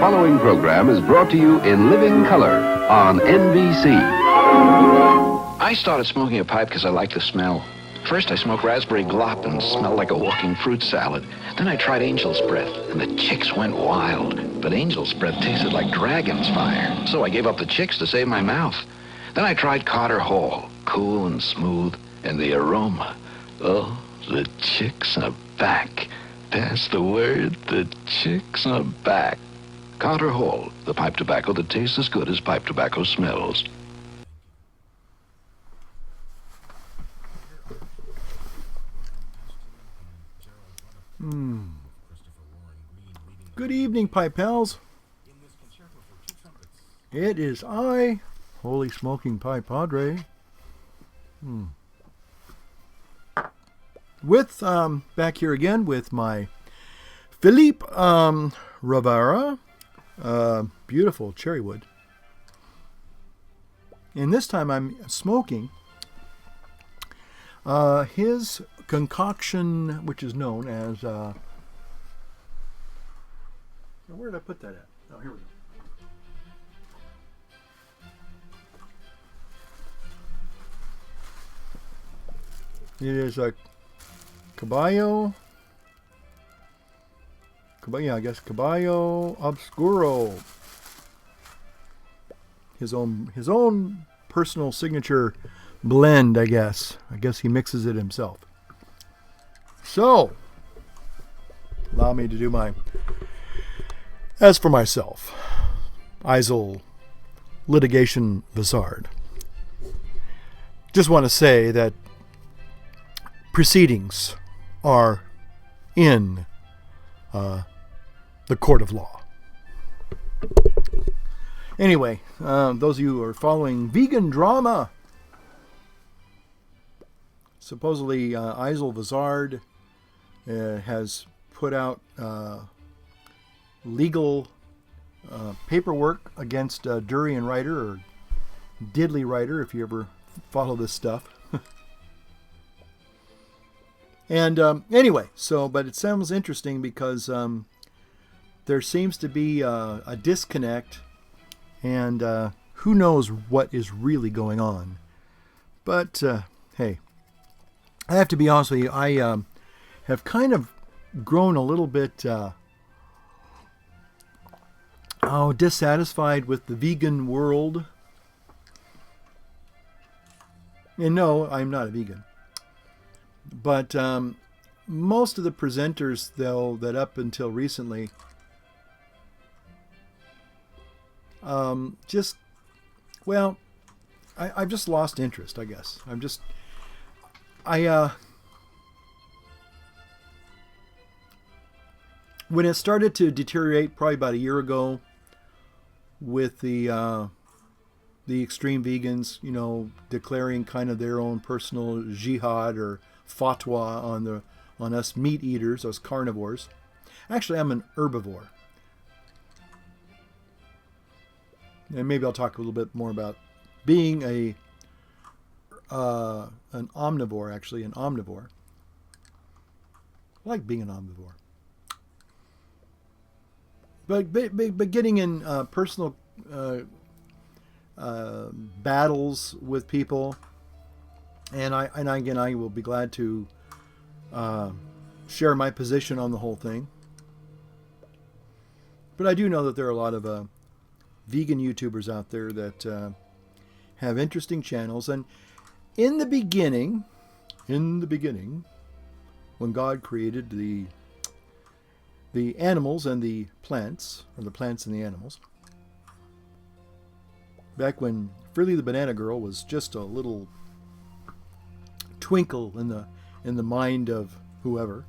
following program is brought to you in living color on NBC. I started smoking a pipe because I liked the smell. First, I smoked raspberry glop and smelled like a walking fruit salad. Then I tried Angel's Breath, and the chicks went wild. But Angel's Breath tasted like dragon's fire, so I gave up the chicks to save my mouth. Then I tried Carter Hall, cool and smooth, and the aroma. Oh, the chicks are back. Pass the word, the chicks are back. Carter Hall, the pipe tobacco that tastes as good as pipe tobacco smells. Good evening, Pipe Pals. It is I, Holy Smoking Pipe Padre. With, back here again with my Philippe Rivera, beautiful cherry wood. And this time I'm smoking his concoction, which is known as, where did I put that at? Oh, here we go. It is a Caballo, Caballo Obscuro. His own personal signature blend, I guess. I guess he mixes it himself. So, allow me to do my... As for myself, Eisel Litigation Vizard. Just want to say that proceedings are in the court of law. Anyway, those of you who are following vegan drama, supposedly Eisel Vizard has put out legal paperwork against Durian Ryder, or Diddley Ryder, if you ever follow this stuff. And anyway, but it sounds interesting because there seems to be a disconnect, and who knows what is really going on. But hey, I have to be honest with you, I have kind of grown a little bit dissatisfied with the vegan world. And no, I'm not a vegan. But most of the presenters, though, that up until recently, I've just lost interest, I guess. When it started to deteriorate, probably about a year ago, with the extreme vegans, declaring kind of their own personal jihad or fatwa on us meat eaters, us carnivores. Actually, I'm an herbivore. And maybe I'll talk a little bit more about being an omnivore, actually, an omnivore. I like being an omnivore. But getting in personal battles with people, and I will be glad to share my position on the whole thing. But I do know that there are a lot of vegan YouTubers out there that have interesting channels. And in the beginning, when God created the animals and the plants, or the plants and the animals, back when Frilly the Banana Girl was just a little twinkle in the mind of whoever.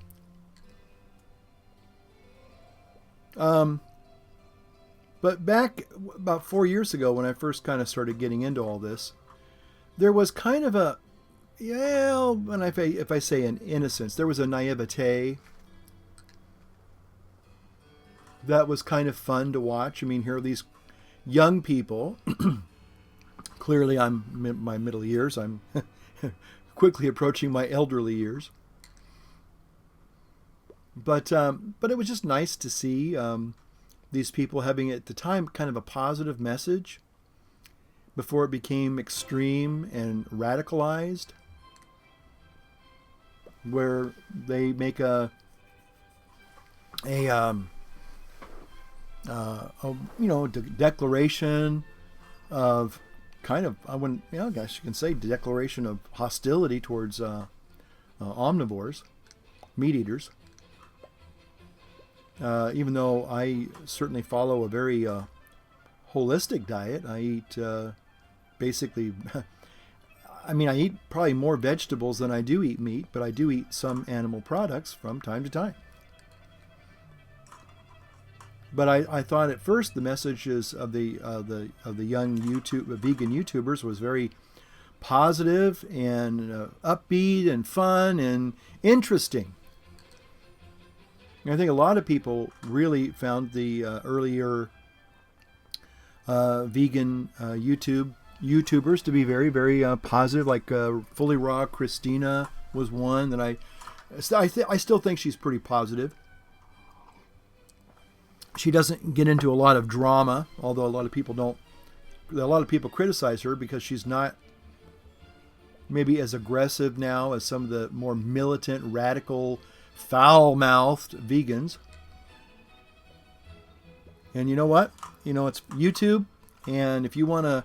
But back about 4 years ago, when I first kind of started getting into all this, there was kind of a, and if I say an innocence, there was a naivete that was kind of fun to watch. I mean, here are these young people. Clearly, I'm in my middle years. I'm quickly approaching my elderly years. But it was just nice to see these people having at the time kind of a positive message before it became extreme and radicalized, where they make a declaration of kind of, I wouldn't, I guess you can say declaration of hostility towards omnivores, meat eaters. Even though I certainly follow a very holistic diet, I eat basically, I eat probably more vegetables than I do eat meat, but I do eat some animal products from time to time. But I thought at first the messages of the young vegan YouTubers was very positive and upbeat and fun and interesting. And I think a lot of people really found the earlier vegan YouTubers to be very, very positive. Like Fully Raw Christina was one that I still think she's pretty positive. She doesn't get into a lot of drama, although a lot of people criticize her because she's not maybe as aggressive now as some of the more militant, radical, foul-mouthed vegans. And you know what? It's YouTube, and if you want to,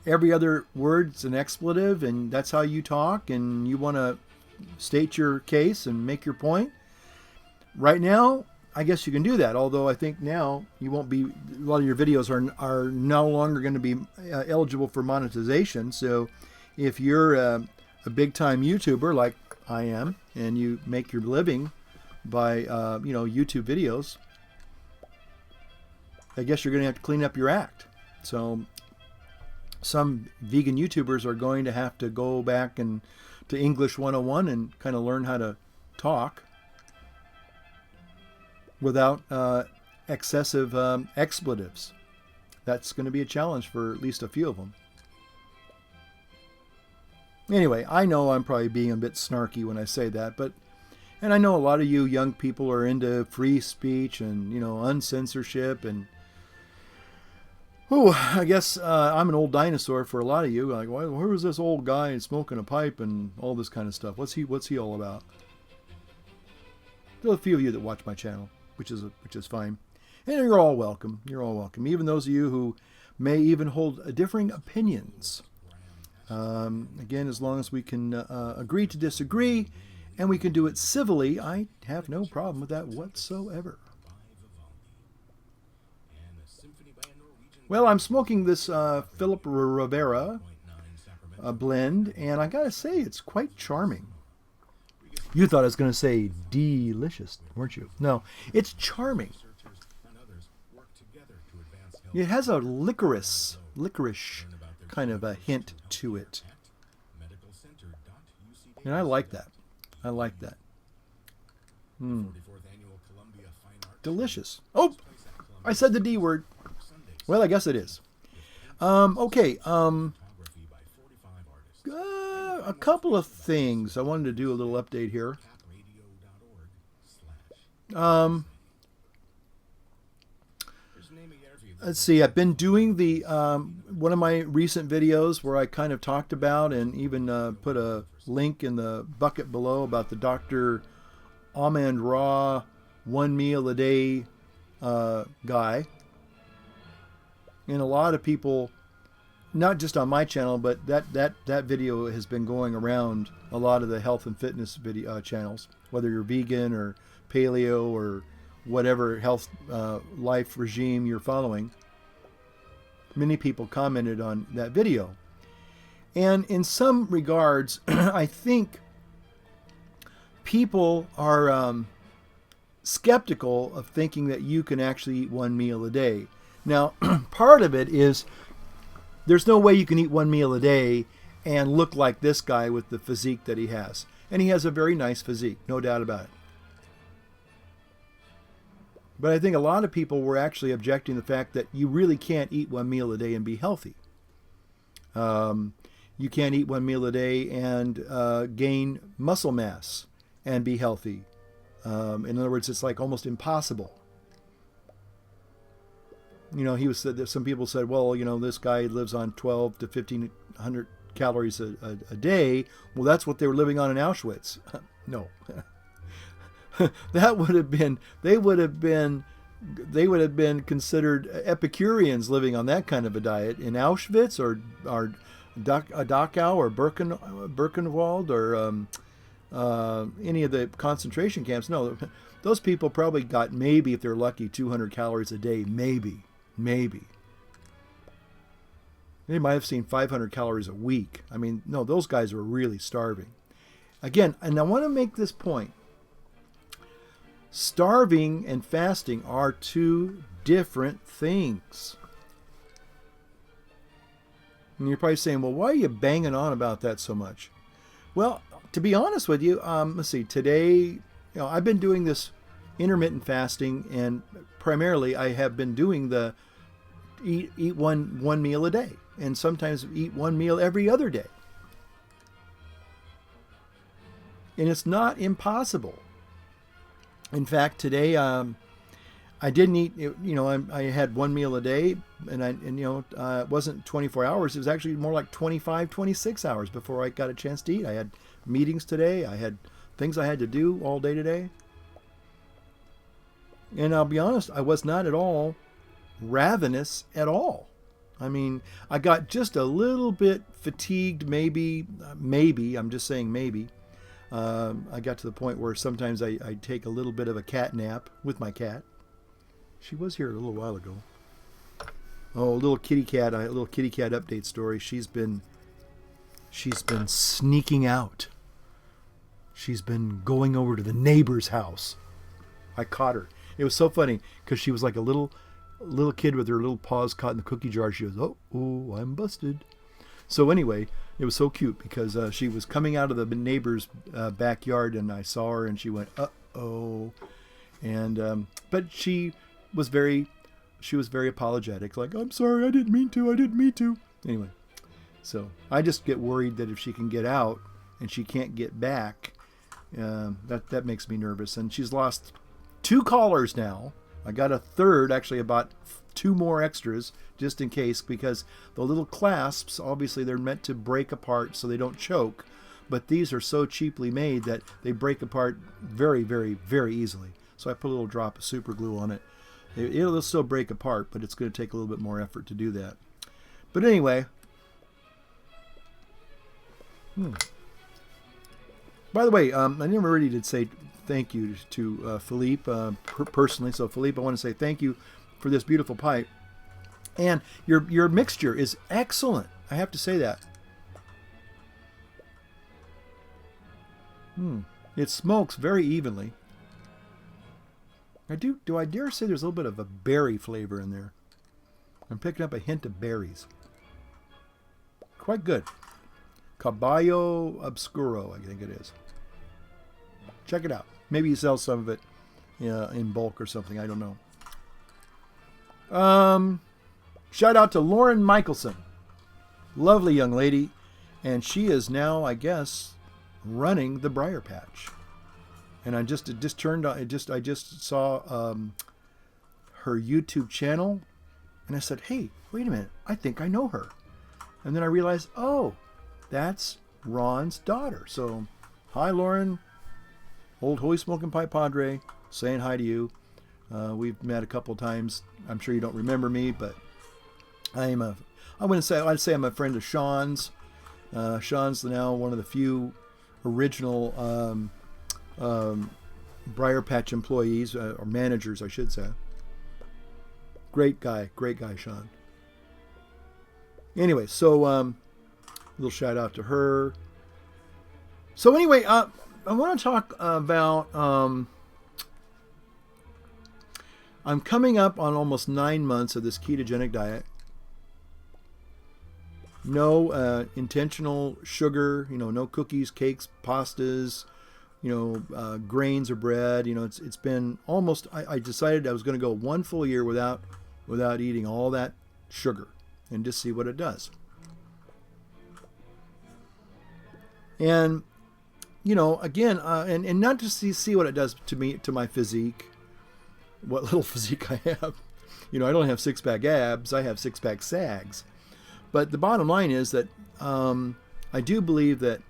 every other word's an expletive, and that's how you talk, and you want to state your case and make your point, right now, I guess you can do that. Although I think now you won't be, a lot of your videos are no longer going to be eligible for monetization. So if you're a big-time YouTuber like I am, and you make your living by YouTube videos, I guess you're going to have to clean up your act. So some vegan YouTubers are going to have to go back and to English 101 and kind of learn how to talk without excessive expletives. That's going to be a challenge for at least a few of them. Anyway, I know I'm probably being a bit snarky when I say that, and I know a lot of you young people are into free speech and, uncensorship, and I guess I'm an old dinosaur for a lot of you. Like, where was this old guy smoking a pipe and all this kind of stuff? What's he all about? There's a few of you that watch my channel, which is fine, and you're all welcome. You're all welcome, even those of you who may even hold differing opinions. Again, as long as we can agree to disagree, and we can do it civilly, I have no problem with that whatsoever. Well, I'm smoking this Philip Rivera blend, and I gotta say, it's quite charming. You thought I was going to say delicious, weren't you? No, it's charming. It has a licorice kind of a hint to it. And I like that. Delicious. Oh, I said the D word. Well, I guess it is. Okay. A couple of things. I wanted to do a little update here. Let's see. I've been doing the one of my recent videos where I kind of talked about and even put a link in the bucket below about the Dr. Almond Ra 1 meal a day guy. And a lot of people, not just on my channel, but that video has been going around a lot of the health and fitness video channels, whether you're vegan or paleo or whatever health life regime you're following. Many people commented on that video. And in some regards, I think people are skeptical of thinking that you can actually eat 1 meal a day. Now, part of it is there's no way you can eat 1 meal a day and look like this guy with the physique that he has. And he has a very nice physique, no doubt about it. But I think a lot of people were actually objecting to the fact that you really can't eat 1 meal a day and be healthy. You can't eat 1 meal a day and gain muscle mass and be healthy. In other words, it's like almost impossible. he was said that some people said, well, this guy lives on 12 to 1,500 calories a day. Well, that's what they were living on in Auschwitz. No. That would have been, they would have been considered Epicureans living on that kind of a diet in Auschwitz or Dachau or Birkenwald or any of the concentration camps. No, those people probably got, maybe if they're lucky, 200 calories a day. Maybe. They might have seen 500 calories a week. I mean, no, those guys were really starving. Again, and I want to make this point. Starving and fasting are two different things. And you're probably saying, well, why are you banging on about that so much? Well, to be honest with you, let's see, today, I've been doing this intermittent fasting, and primarily I have been doing the eat one meal a day, and sometimes eat one meal every other day. And it's not impossible. In fact, today I didn't eat. I had one meal a day, and it wasn't 24 hours. It was actually more like 25, 26 hours before I got a chance to eat. I had meetings today. I had things I had to do all day today. And I'll be honest, I was not at all ravenous at all. I mean, I got just a little bit fatigued, maybe, I'm just saying maybe. I got to the point where sometimes I take a little bit of a cat nap with my cat. She was here a little while ago. Oh, a little kitty cat update story. She's been sneaking out. She's been going over to the neighbor's house. I caught her. It was so funny because she was like a little kid with her little paws caught in the cookie jar. She goes, oh, I'm busted. So anyway, it was so cute because she was coming out of the neighbor's backyard, and I saw her, and she went, uh-oh. And but she was very apologetic, like, I'm sorry, I didn't mean to. Anyway, so I just get worried that if she can get out and she can't get back, that makes me nervous. And she's lost 2 collars now. I got a third, actually about 2 more extras, just in case, because the little clasps, obviously they're meant to break apart so they don't choke, but these are so cheaply made that they break apart very, very, very easily. So I put a little drop of super glue on it. It'll still break apart, but it's going to take a little bit more effort to do that. But anyway, by the way, I never really did say thank you to Philippe personally. So Philippe, I want to say thank you for this beautiful pipe. And your mixture is excellent. I have to say that. It smokes very evenly. Do I dare say there's a little bit of a berry flavor in there? I'm picking up a hint of berries. Quite good. Caballo Obscuro, I think it is. Check it out. Maybe you sell some of it in bulk or something. I don't know. Shout out to Lauren Michelson. Lovely young lady. And she is now, I guess, running the Briar Patch. And I just saw her YouTube channel, and I said, hey, wait a minute, I think I know her. And then I realized, oh, that's Ron's daughter. So, hi, Lauren, old Holy Smoking Pipe Padre, saying hi to you. We've met a couple times. I'm sure you don't remember me, but I'd say I'm a friend of Sean's. Sean's now one of the few original Briar Patch employees, or managers, I should say. Great guy, Sean. Anyway, so little shout out to her. So anyway, I want to talk about. I'm coming up on almost 9 months of this ketogenic diet. No intentional sugar, no cookies, cakes, pastas, grains or bread. It's been almost, I decided I was going to go 1 full year without eating all that sugar and just see what it does. And, again, and not just see what it does to my physique, what little physique I have, I don't have six-pack abs, I have six-pack sags. But the bottom line is that I do believe that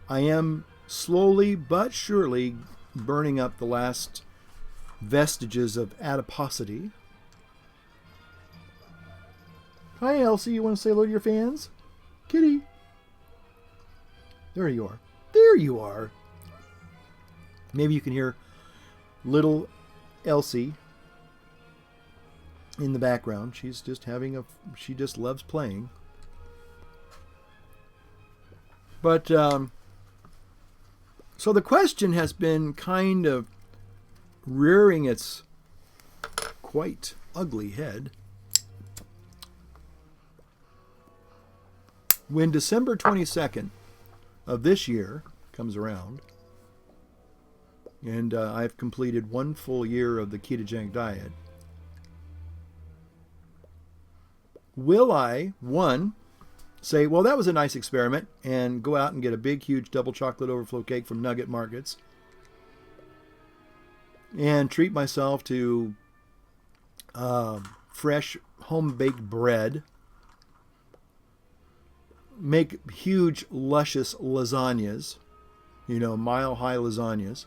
I am slowly but surely burning up the last vestiges of adiposity. Hi, Elsie. You want to say hello to your fans? Kitty. There you are. There you are. Maybe you can hear little Elsie in the background. She's just she just loves playing. But, so the question has been kind of rearing its quite ugly head. When December 22nd of this year comes around, and I've completed 1 full year of the ketogenic diet, will I, one, say, well, that was a nice experiment, and go out and get a big, huge double chocolate overflow cake from Nugget Markets, and treat myself to fresh home-baked bread, make huge, luscious lasagnas, mile-high lasagnas,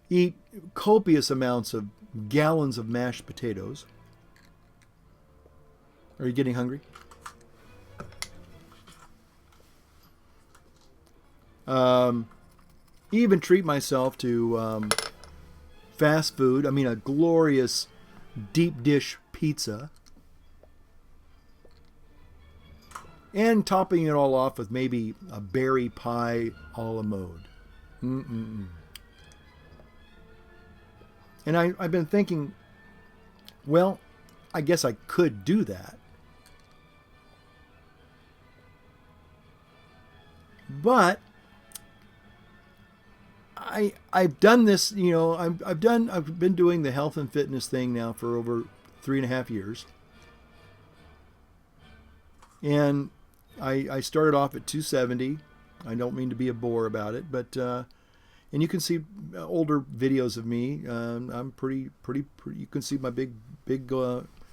eat copious amounts of gallons of mashed potatoes. Are you getting hungry? Even treat myself to fast food. I mean, a glorious deep dish pizza. And topping it all off with maybe a berry pie a la mode. And I've been thinking, well, I guess I could do that. But I've done this, I've been doing the health and fitness thing now for over 3.5 years. And I started off at 270. I don't mean to be a bore about it, but and you can see older videos of me. I'm pretty. You can see my big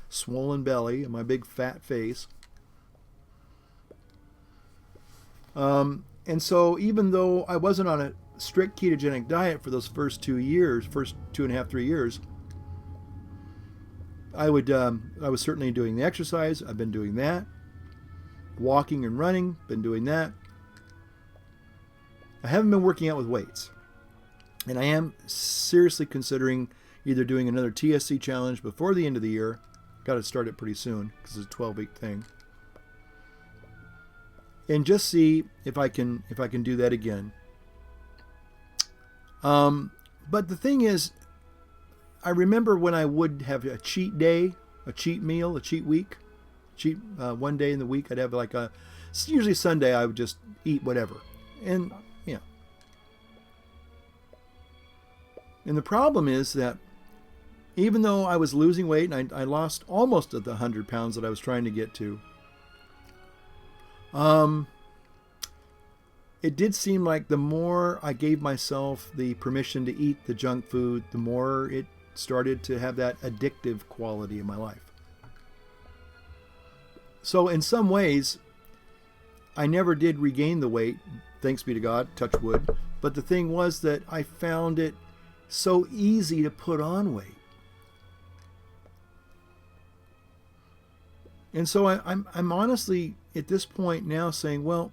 swollen belly and my big fat face. And so even though I wasn't on a strict ketogenic diet for those first 2 years, first 2.5, 3 years, I was certainly doing the exercise. I've been doing that. Walking and running, been doing that. I haven't been working out with weights. And I am seriously considering either doing another TSC challenge before the end of the year. Got to start it pretty soon because it's a 12-week thing. And just see if I can do that again. But the thing is, I remember when I would have a cheat day, a cheat meal, a cheat week. One day in the week I'd have usually Sunday I would just eat whatever. And and the problem is that even though I was losing weight and I lost almost at the 100 pounds that I was trying to get to, it did seem like the more I gave myself the permission to eat the junk food, the more it started to have that addictive quality in my life. So in some ways, I never did regain the weight, thanks be to God, touch wood. But the thing was that I found it so easy to put on weight. And so I'm honestly at this point now saying, well,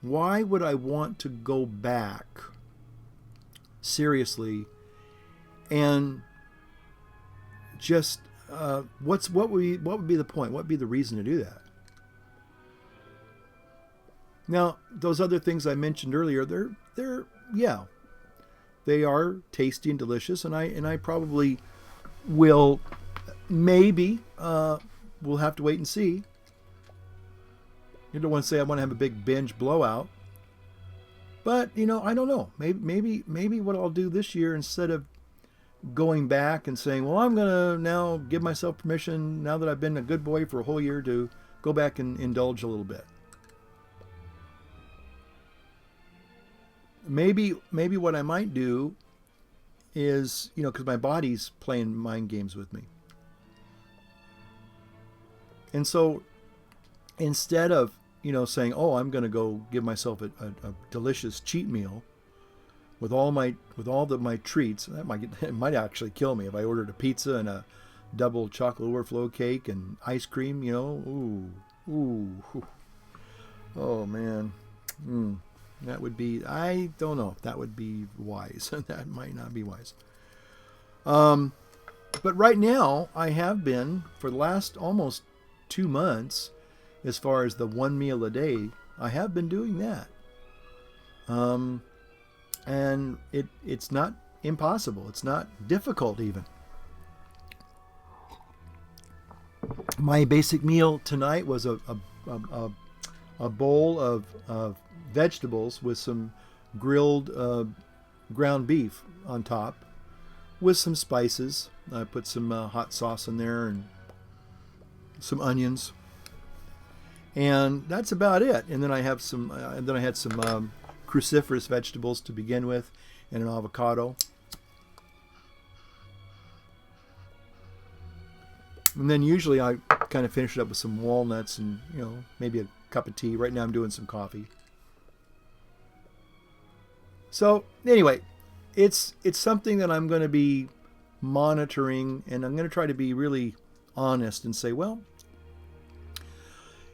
why would I want to go back seriously and just what would be the point? What would be the reason to do that? Now, those other things I mentioned earlier, they are tasty and delicious, and I probably will maybe we'll have to wait and see. You don't want to say I want to have a big binge blowout, but I don't know. Maybe what I'll do this year, instead of going back and saying, well, I'm gonna now give myself permission, now that I've been a good boy for a whole year, to go back and indulge a little bit. Maybe what I might do is, because my body's playing mind games with me. And so instead of, saying, oh, I'm going to go give myself a delicious cheat meal with all my treats, it might actually kill me if I ordered a pizza and a double chocolate overflow cake and ice cream, ooh, oh man, that would be, I don't know if that would be wise. That might not be wise. But right now I have been, for the last almost 2 months, as far as the one meal a day, I have been doing that. And it's not impossible. It's not difficult even. My basic meal tonight was a bowl of vegetables with some grilled ground beef on top with some spices. I put some hot sauce in there and some onions. And that's about it. And then I have some. And then I had some cruciferous vegetables to begin with, and an avocado. And then usually I kind of finish it up with some walnuts and maybe a cup of tea. Right now I'm doing some coffee. So anyway, it's something that I'm going to be monitoring, and I'm going to try to be really honest and say, well,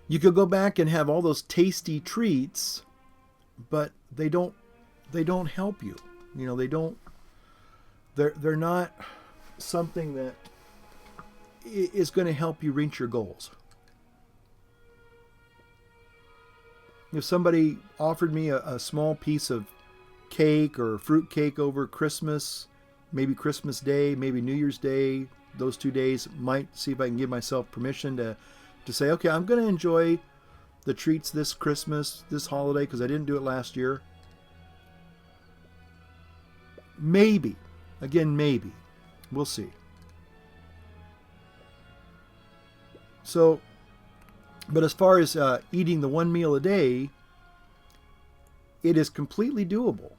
you could go back and have all those tasty treats, but they don't help you. They're not something that is going to help you reach your goals. If somebody offered me a small piece of cake or fruit cake over Christmas, maybe Christmas Day, maybe New Year's Day, those 2 days, might see if I can give myself permission to say, okay, I'm going to enjoy the treats this Christmas, this holiday, because I didn't do it last year. Maybe. Again, maybe. We'll see. So, but as far as eating the one meal a day, it is completely doable.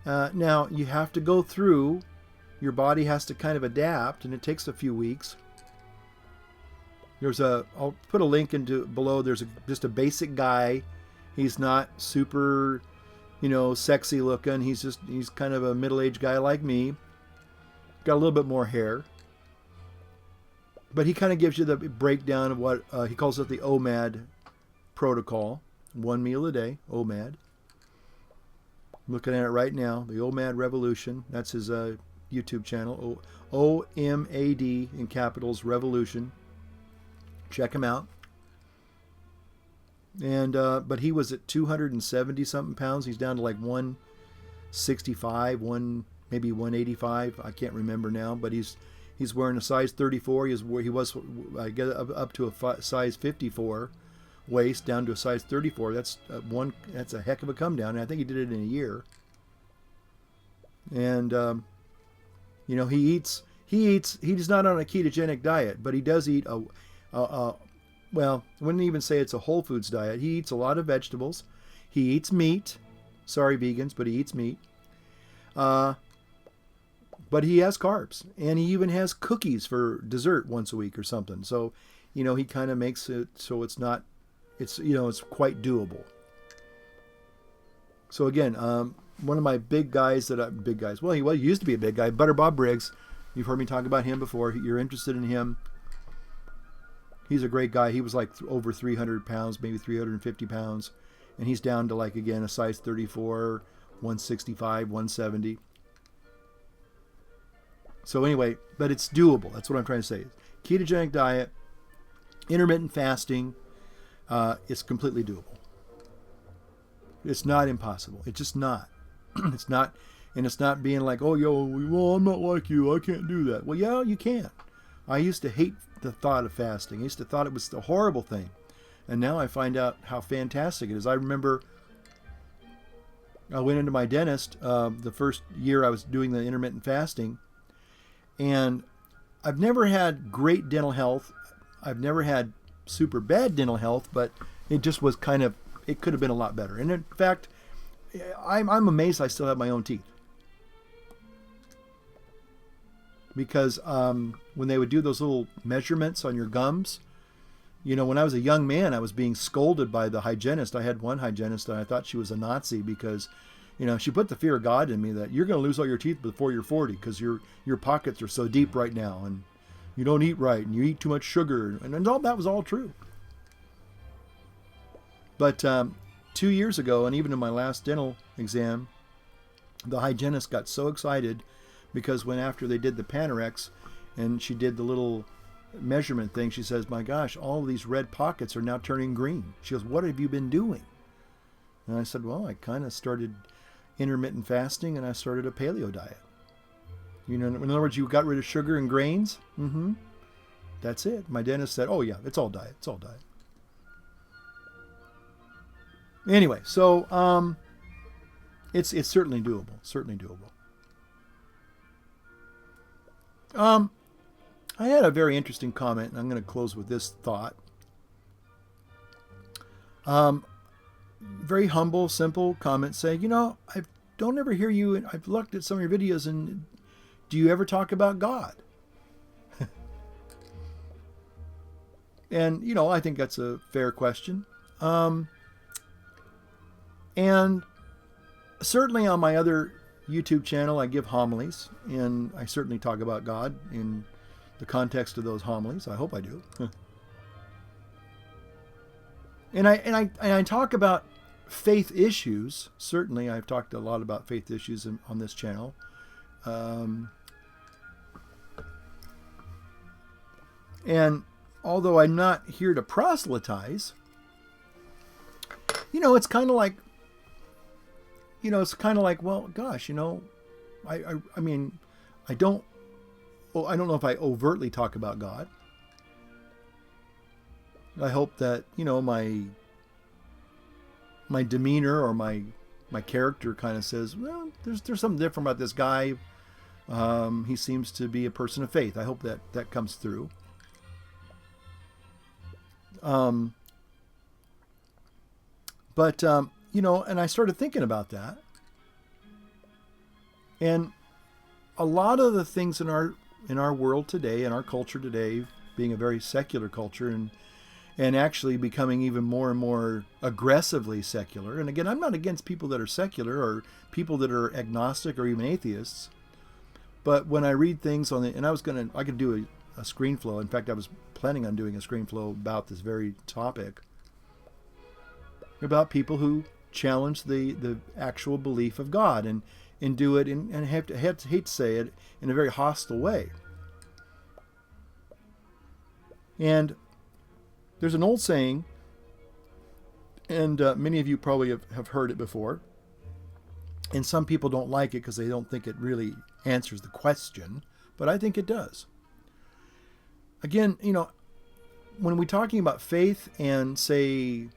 Now, you have to go through, your body has to kind of adapt, and it takes a few weeks. I'll put a link into below. There's just a basic guy. He's not super, sexy looking. He's kind of a middle-aged guy like me. Got a little bit more hair. But he kind of gives you the breakdown of what he calls it, the OMAD protocol. One meal a day, OMAD. I'm looking at it right now, the OMAD Revolution. That's his YouTube channel, OMAD in capitals, Revolution. Check him out. And but he was at 270 something pounds. He's down to like 165, maybe 185. I can't remember now, but he's wearing a size 34. He was I get up to a size 54 waist, down to a size 34. That's a heck of a come down. And I think he did it in a year. And he eats. He's not on a ketogenic diet, but he does eat well, I wouldn't even say it's a whole foods diet. He eats a lot of vegetables. He eats meat. Sorry, vegans, but he eats meat. But he has carbs, and he even has cookies for dessert once a week or something. So, he kind of makes it so it's quite doable. So again, one of my big guys well, he used to be a big guy, Butter Bob Briggs. You've heard me talk about him before. You're interested in him. He's a great guy. He was like over 300 pounds, maybe 350 pounds. And he's down to a size 34, 165, 170. So anyway, but it's doable. That's what I'm trying to say. Ketogenic diet, intermittent fasting, is completely doable. It's not impossible. It's just not. It's not, and it's not being like, I'm not like you. I can't do that. Well, yeah, you can. I used to hate the thought of fasting. I used to thought it was a horrible thing. And now I find out how fantastic it is. I remember I went into my dentist the first year I was doing the intermittent fasting. And I've never had great dental health. I've never had super bad dental health, but it just was it could have been a lot better. And in fact, I'm amazed I still have my own teeth. because when they would do those little measurements on your gums, when I was a young man, I was being scolded by the hygienist. I had one hygienist and I thought she was a Nazi because, she put the fear of God in me that you're going to lose all your teeth before you're 40 because your pockets are so deep right now and you don't eat right and you eat too much sugar. And all that was all true. But 2 years ago, and even in my last dental exam, the hygienist got so excited because after they did the Panorex and she did the little measurement thing, she says, my gosh, all of these red pockets are now turning green. She goes, what have you been doing? And I said, well, I kind of started intermittent fasting and I started a paleo diet. In other words, you got rid of sugar and grains. That's it. My dentist said, oh yeah, it's all diet. It's all diet. Anyway, so it's certainly doable. Certainly doable. I had a very interesting comment, and I'm going to close with this thought. Very humble, simple comment saying, I don't ever hear you, and I've looked at some of your videos, and do you ever talk about God? And, I think that's a fair question. And certainly on my other YouTube channel, I give homilies, and I certainly talk about God in the context of those homilies. I hope I do. And I talk about faith issues. Certainly, I've talked a lot about faith issues on this channel. And although I'm not here to proselytize, it's kind of like, well, gosh, I mean, I don't know if I overtly talk about God. I hope that, my demeanor or my character kind of says, well, there's something different about this guy. He seems to be a person of faith. I hope that comes through. But and I started thinking about that. And a lot of the things in our world today, in our culture today, being a very secular culture and actually becoming even more and more aggressively secular. And again, I'm not against people that are secular or people that are agnostic or even atheists. But when I read things I could do a screen flow. In fact, I was planning on doing a screen flow about this very topic, about people who challenge the actual belief of God and do it and hate to say it in a very hostile way. And there's an old saying, and many of you probably have heard it before, and some people don't like it because they don't think it really answers the question, but I think it does. Again, when we're talking about faith and, say,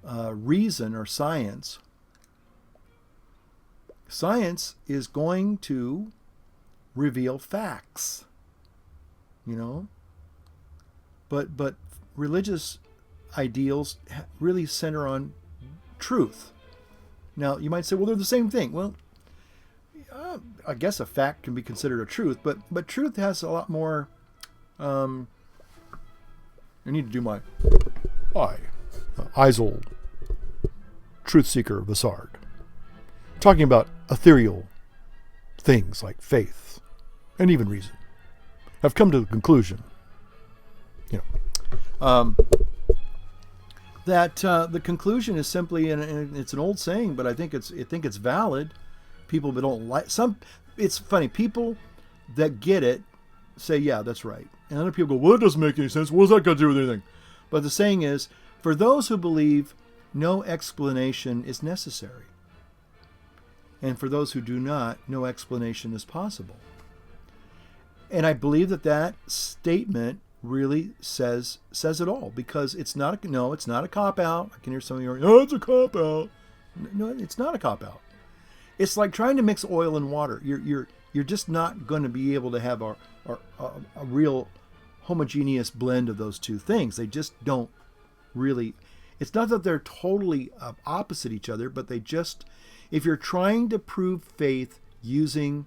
reason or science is going to reveal facts, but religious ideals really center on truth. Now, you might say, well, they're the same thing. Well, I guess a fact can be considered a truth, but truth has a lot more. I need to do my Eisel, truth seeker Vassard, talking about ethereal things like faith and even reason. I've come to the conclusion, that the conclusion is simply, and it's an old saying, but I think it's valid. People that don't like it's funny. People that get it say, yeah, that's right. And other people go, well, it doesn't make any sense. What's that got to do with anything? But the saying is, for those who believe, no explanation is necessary. And for those who do not, no explanation is possible. And I believe that statement really says it all, because it's not a cop-out. I can hear some of you going, oh, it's a cop-out. No, it's not a cop-out. It's like trying to mix oil and water. You're just not going to be able to have a real homogeneous blend of those two things. They just don't really. It's not that they're totally opposite each other, but they just, if you're trying to prove faith using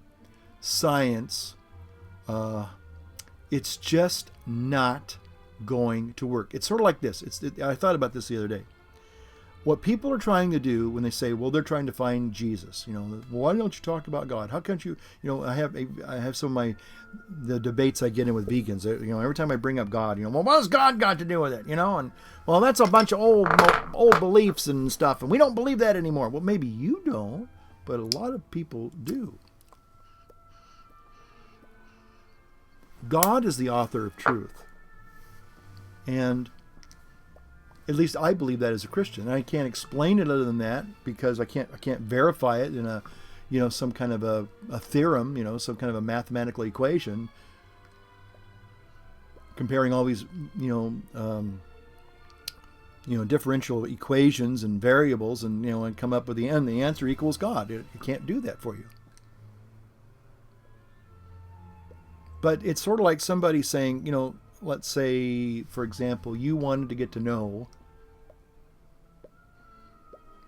science, it's just not going to work. It's sort of like this. I thought about this the other day. What people are trying to do when they say, well, they're trying to find Jesus, well, why don't you talk about God? How can't you, I have some of the debates I get in with vegans. Every time I bring up God, well, what has God got to do with it? And well, that's a bunch of old beliefs and stuff, and we don't believe that anymore. Well, maybe you don't, but a lot of people do. God is the author of truth. And at least I believe that as a Christian. I can't explain it other than that because I can't verify it in a some kind of a theorem, some kind of a mathematical equation comparing all these differential equations and variables and come up with the answer equals God. It can't do that for you. But it's sort of like somebody saying, let's say, for example, you wanted to get to know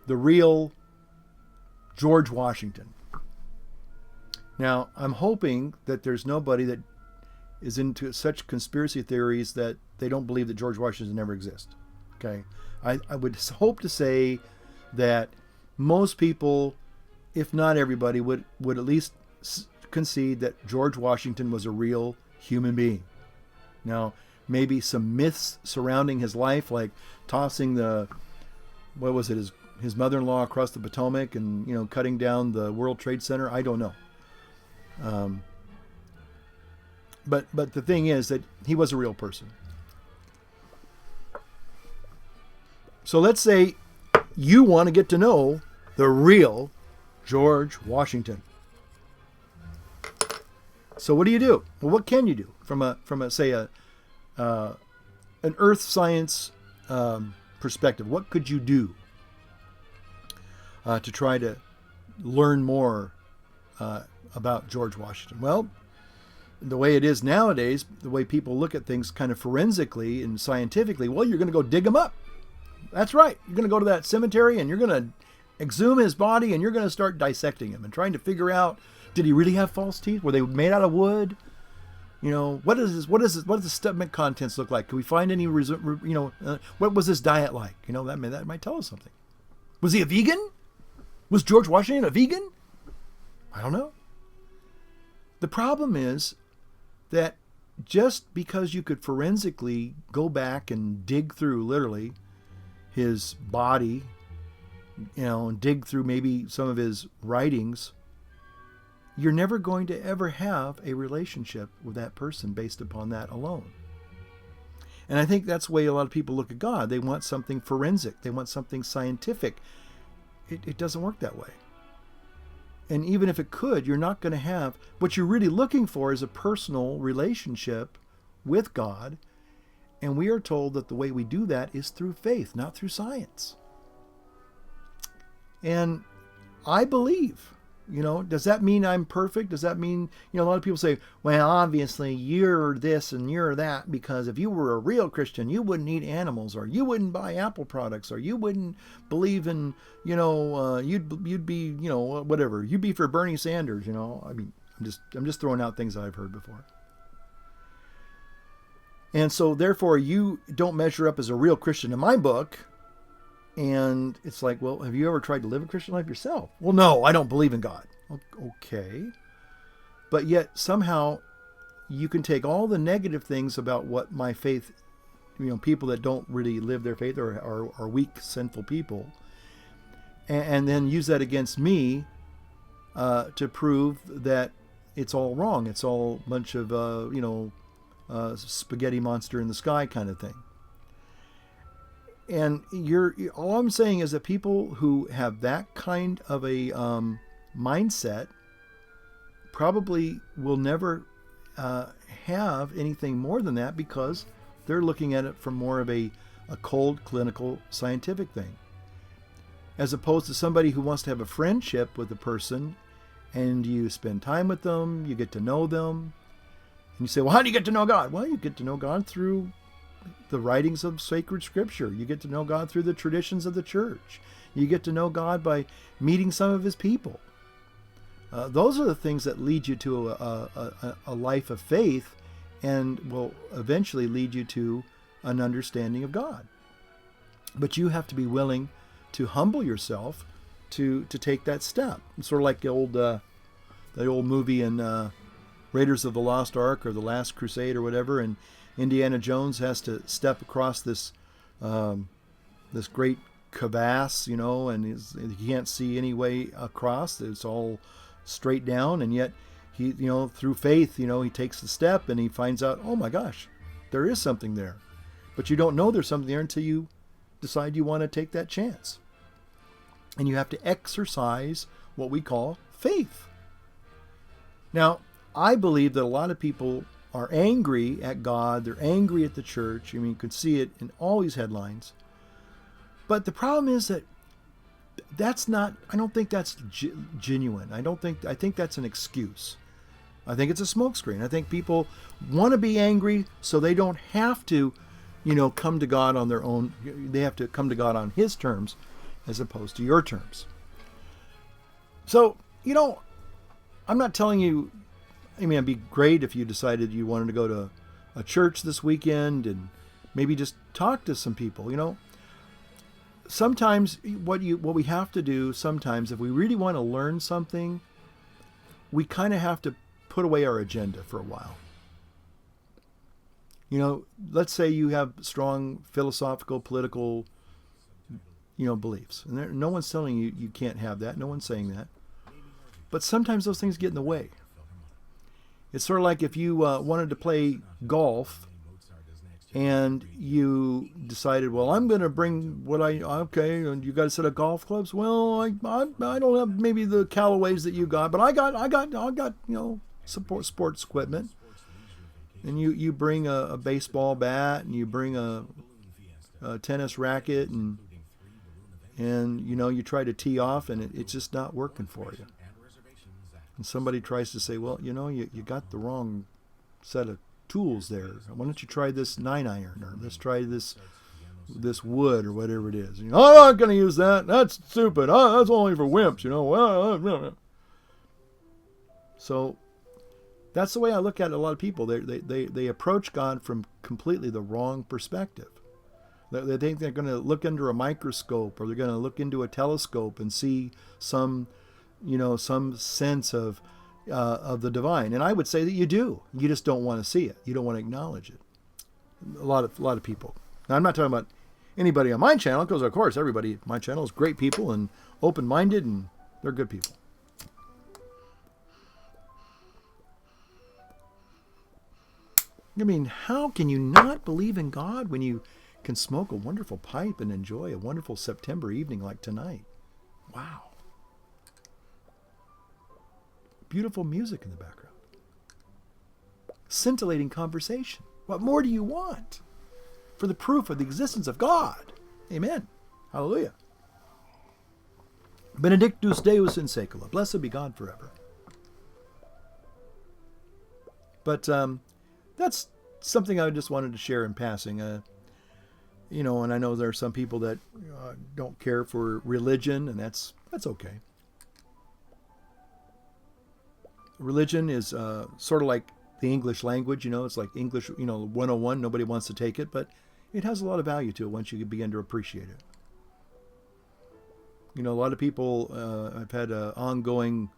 the real George Washington. Now, I'm hoping that there's nobody that is into such conspiracy theories that they don't believe that George Washington never existed. Okay? I would hope to say that most people, if not everybody, would at least concede that George Washington was a real human being. Now, maybe some myths surrounding his life, like tossing his mother-in-law across the Potomac and, cutting down the World Trade Center. I don't know. But the thing is that he was a real person. So let's say you want to get to know the real George Washington. So what do you do? Well, what can you do from an earth science perspective? What could you do to try to learn more about George Washington? Well, the way it is nowadays, the way people look at things kind of forensically and scientifically, well, you're going to go dig him up. That's right. You're going to go to that cemetery and you're going to exhume his body and you're going to start dissecting him and trying to figure out, did he really have false teeth? Were they made out of wood? What does the stomach contents look like? Can we find any, what was his diet like? That might tell us something. Was he a vegan? Was George Washington a vegan? I don't know. The problem is that just because you could forensically go back and dig through literally his body, and dig through maybe some of his writings, you're never going to ever have a relationship with that person based upon that alone. And I think that's the way a lot of people look at God. They want something forensic. They want something scientific. It doesn't work that way. And even if it could, you're not going to have, what you're really looking for is a personal relationship with God. And we are told that the way we do that is through faith, not through science. And I believe, does that mean I'm perfect? Does that mean, a lot of people say, well, obviously you're this and you're that, because if you were a real Christian, you wouldn't eat animals, or you wouldn't buy Apple products, or you wouldn't believe in, you'd be, whatever. You'd be for Bernie Sanders, I'm just throwing out things that I've heard before. And so therefore you don't measure up as a real Christian in my book. And it's like, well, have you ever tried to live a Christian life yourself? Well, no, I don't believe in God. Okay. But yet somehow you can take all the negative things about what my faith, people that don't really live their faith or are weak, sinful people, and then use that against me to prove that it's all wrong. It's all a bunch of, spaghetti monster in the sky kind of thing. And all I'm saying is that people who have that kind of a mindset probably will never have anything more than that, because they're looking at it from more of a cold, clinical, scientific thing. As opposed to somebody who wants to have a friendship with a person, and you spend time with them, you get to know them, and you say, well, how do you get to know God? Well, you get to know God through the writings of sacred scripture. You get to know God through the traditions of the church. You get to know God by meeting some of his people. Those are the things that lead you to a life of faith and will eventually lead you to an understanding of God. But you have to be willing to humble yourself to take that step. It's sort of like the old movie in Raiders of the Lost Ark or The Last Crusade or whatever, and Indiana Jones has to step across this great crevasse, and he can't see any way across. It's all straight down, and yet he, through faith, he takes the step and he finds out, oh my gosh, there is something there. But you don't know there's something there until you decide you want to take that chance. And you have to exercise what we call faith. Now, I believe that a lot of people are angry at God. They're angry at the church. I mean, you could see it in all these headlines. But the problem is that I don't think that's genuine. I think that's an excuse. I think it's a smokescreen. I think people want to be angry so they don't have to, come to God on their own. They have to come to God on His terms as opposed to your terms. So, I'm not telling you, it'd be great if you decided you wanted to go to a church this weekend and maybe just talk to some people, Sometimes what we have to do sometimes, if we really want to learn something, we kind of have to put away our agenda for a while. Let's say you have strong philosophical, political, beliefs. And no one's telling you you can't have that. No one's saying that. But sometimes those things get in the way. It's sort of like if you wanted to play golf and you decided, well, I'm going to bring and you got a set of golf clubs. Well, I don't have maybe the Callaways that you got, but I got sports equipment. And you bring a baseball bat and you bring a tennis racket and you try to tee off and it's just not working for you. And somebody tries to say, well, you got the wrong set of tools there. Why don't you try this 9-iron, or let's try this wood, or whatever it is. I'm not going to use that. That's stupid. That's only for wimps, So that's the way I look at a lot of people. They approach God from completely the wrong perspective. They think they're going to look under a microscope, or they're going to look into a telescope and see some sense of the divine. And I would say that you do. You just don't want to see it. You don't want to acknowledge it. A lot of people. Now, I'm not talking about anybody on my channel, because of course everybody on my channel is great people and open-minded, and they're good people. I mean, how can you not believe in God when you can smoke a wonderful pipe and enjoy a wonderful September evening like tonight? Wow. Beautiful music in the background. Scintillating conversation. What more do you want? For the proof of the existence of God. Amen. Hallelujah. Benedictus Deus in secula. Blessed be God forever. But that's something I just wanted to share in passing. And I know there are some people that don't care for religion, and that's okay. Religion is sort of like the English language, it's like English, 101. Nobody wants to take it, but it has a lot of value to it once you begin to appreciate it. A lot of people, I've had an ongoing,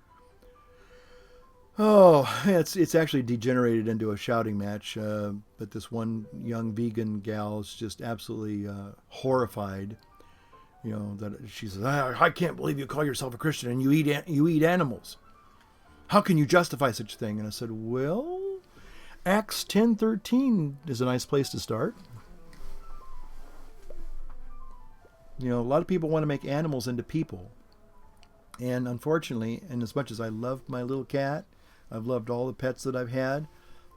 it's actually degenerated into a shouting match, but this one young vegan gal is just absolutely horrified, that she says, I can't believe you call yourself a Christian and you eat animals. How can you justify such a thing? And I said, well, Acts 10:13 is a nice place to start. A lot of people want to make animals into people. And unfortunately, and as much as I love my little cat, I've loved all the pets that I've had,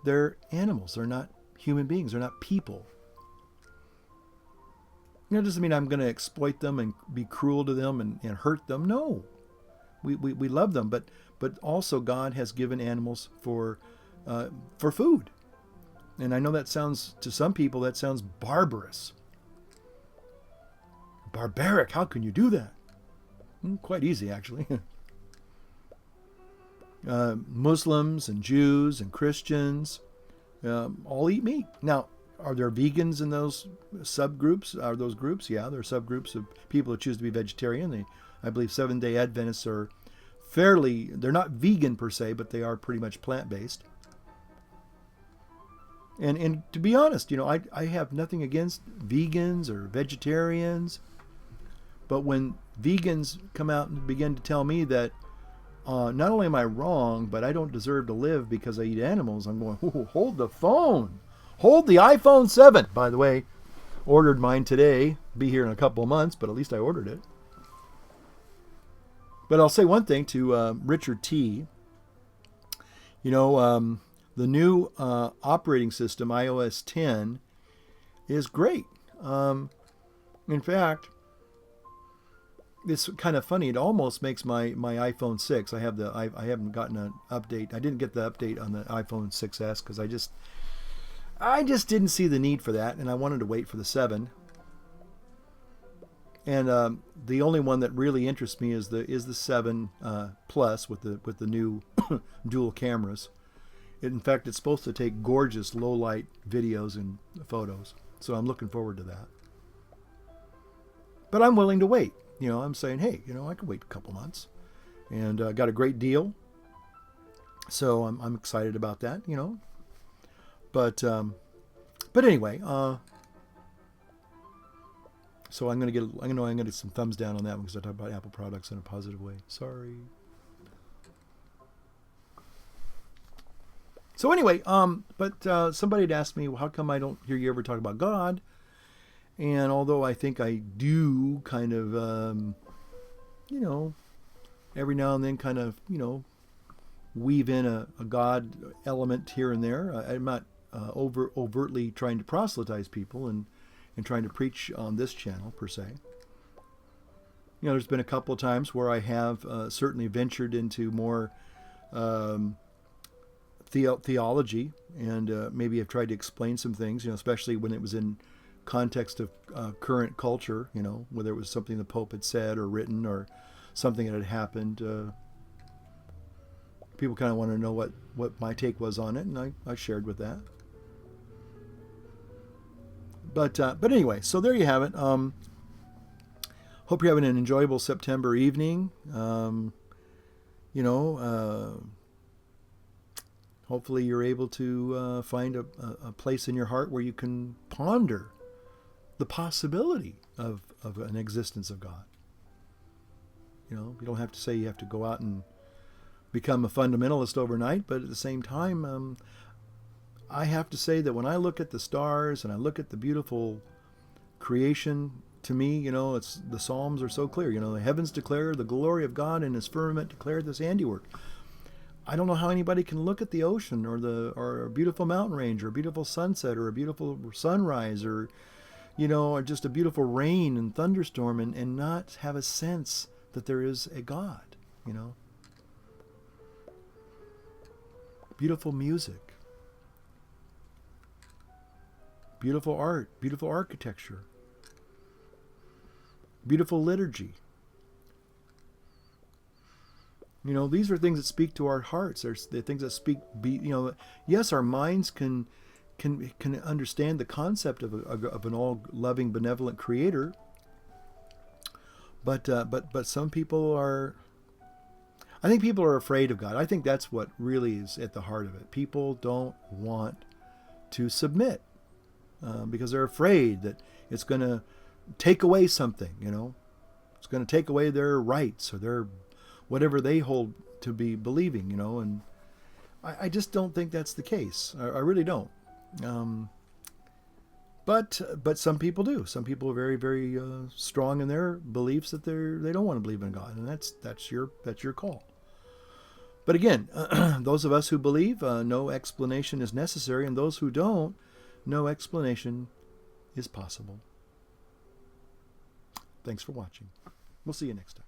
they're animals. They're not human beings. They're not people. It doesn't mean I'm going to exploit them and be cruel to them and hurt them. No. We love them, but also God has given animals for food. And I know that sounds, to some people, that sounds barbarous. Barbaric, how can you do that? Quite easy, actually. Muslims and Jews and Christians all eat meat. Now, are there vegans in those subgroups? Are those groups? Yeah, there are subgroups of people who choose to be vegetarian. I believe Seventh-day Adventists are they're not vegan per se, but they are pretty much plant-based. And to be honest, I have nothing against vegans or vegetarians, but when vegans come out and begin to tell me that not only am I wrong, but I don't deserve to live because I eat animals, I'm going, hold the phone. Hold the iPhone 7. By the way, ordered mine today. Be here in a couple of months, but at least I ordered it. But I'll say one thing to Richard T. The new operating system, iOS 10, is great. In fact, it's kind of funny. It almost makes my iPhone 6. I haven't gotten an update. I didn't get the update on the iPhone 6s because I just didn't see the need for that, and I wanted to wait for the 7. And the only one that really interests me is the 7 Plus with the new dual cameras. In fact, it's supposed to take gorgeous low light videos and photos, so I'm looking forward to that. But I'm willing to wait. I'm saying, hey, I can wait a couple months, and got a great deal, so I'm excited about that. But anyway, so I'm gonna get some thumbs down on that one because I talk about Apple products in a positive way. Sorry. So anyway, but somebody had asked me, well, how come I don't hear you ever talk about God? And although I think I do kind of, every now and then kind of, weave in a God element here and there. I'm not overtly trying to proselytize people and trying to preach on this channel per se. There's been a couple of times where I have certainly ventured into more theology, and maybe I've tried to explain some things, especially when it was in context of current culture, whether it was something the Pope had said or written or something that had happened. People kind of want to know what my take was on it, and I shared with that. But anyway, so there you have it. Hope you're having an enjoyable September evening. Hopefully you're able to find a place in your heart where you can ponder the possibility of an existence of God. You don't have to say you have to go out and become a fundamentalist overnight, but at the same time, I have to say that when I look at the stars and I look at the beautiful creation, to me, it's the Psalms are so clear. The heavens declare the glory of God, and His firmament declare His handiwork. I don't know how anybody can look at the ocean or a beautiful mountain range or a beautiful sunset or a beautiful sunrise or just a beautiful rain and thunderstorm and not have a sense that there is a God. Beautiful music, beautiful art, beautiful architecture, beautiful liturgy. These are things that speak to our hearts. There's the things that speak. Yes, our minds can understand the concept of an all-loving, benevolent Creator. But some people are. I think people are afraid of God. I think that's what really is at the heart of it. People don't want to submit because they're afraid that it's going to take away something. It's going to take away their rights or their whatever they hold to be believing, and I just don't think that's the case. I really don't. But some people do. Some people are very, very strong in their beliefs that they don't want to believe in God, and that's your call. But again, those of us who believe, no explanation is necessary, and those who don't, no explanation is possible. Thanks for watching. We'll see you next time.